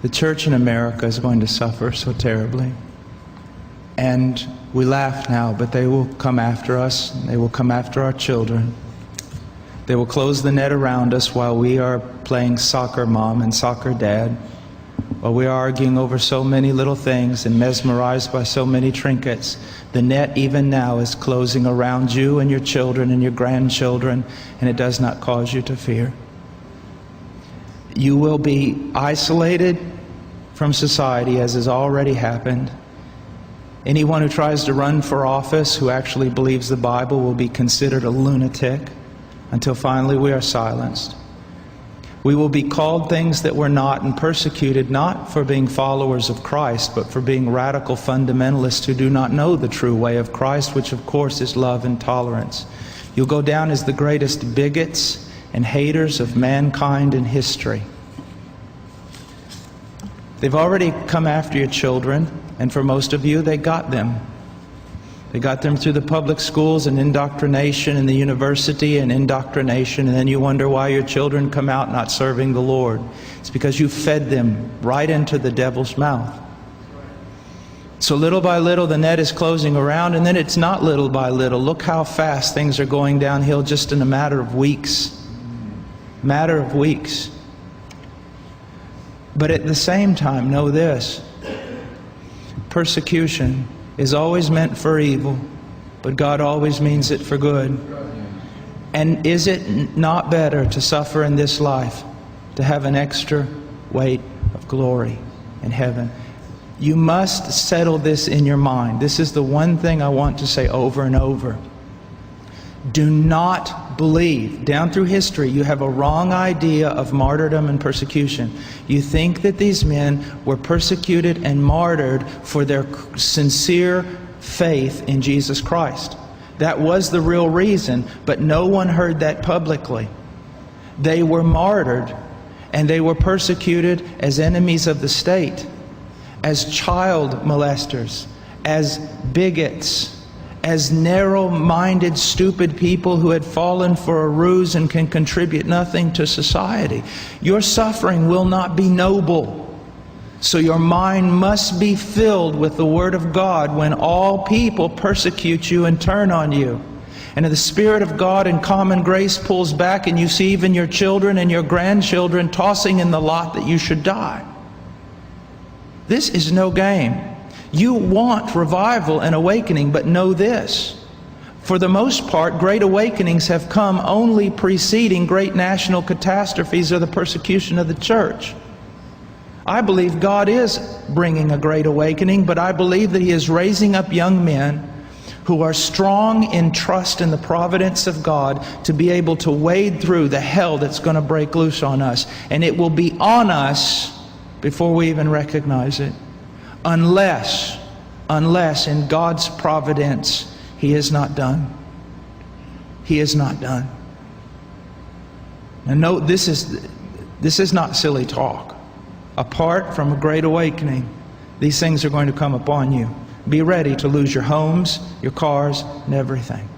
The church in America is going to suffer so terribly. And we laugh now, but they will come after us. They will come after our children. They will close the net around us while we are playing soccer mom and soccer dad, while we are arguing over so many little things and mesmerized by so many trinkets. The net even now is closing around you and your children and your grandchildren, and it does not cause you to fear. You will be isolated from society, as has already happened. Anyone who tries to run for office who actually believes the Bible will be considered a lunatic until finally we are silenced. We will be called things that we're not and persecuted not for being followers of Christ, but for being radical fundamentalists who do not know the true way of Christ, which of course is love and tolerance. You'll go down as the greatest bigots and haters of mankind in history. They've already come after your children, and for most of you, they got them. They got them through the public schools and indoctrination, and the university and indoctrination, and then you wonder why your children come out not serving the Lord. It's because you fed them right into the devil's mouth. So little by little the net is closing around, and then it's not little by little. Look how fast things are going downhill just in a matter of weeks. Matter of weeks. But at the same time, know this: persecution is always meant for evil, but God always means it for good. And is it not better to suffer in this life, to have an extra weight of glory in heaven? You must settle this in your mind. This is the one thing I want to say over and over. Do not believe. Down through history, you have a wrong idea of martyrdom and persecution. You think that these men were persecuted and martyred for their sincere faith in Jesus Christ. That was the real reason, but no one heard that publicly. They were martyred, and they were persecuted as enemies of the state, as child molesters, as bigots, as narrow-minded, stupid people who had fallen for a ruse and can contribute nothing to society. Your suffering will not be noble. So your mind must be filled with the Word of God when all people persecute you and turn on you. And if the Spirit of God in common grace pulls back and you see even your children and your grandchildren tossing in the lot that you should die. This is no game. You want revival and awakening, but know this: for the most part, great awakenings have come only preceding great national catastrophes or the persecution of the church. I believe God is bringing a great awakening, but I believe that He is raising up young men who are strong in trust in the providence of God to be able to wade through the hell that's going to break loose on us. And it will be on us before we even recognize it. Unless in God's providence, He is not done. He is not done. Now note, this is not silly talk. Apart from a great awakening, these things are going to come upon you. Be ready to lose your homes, your cars, and everything.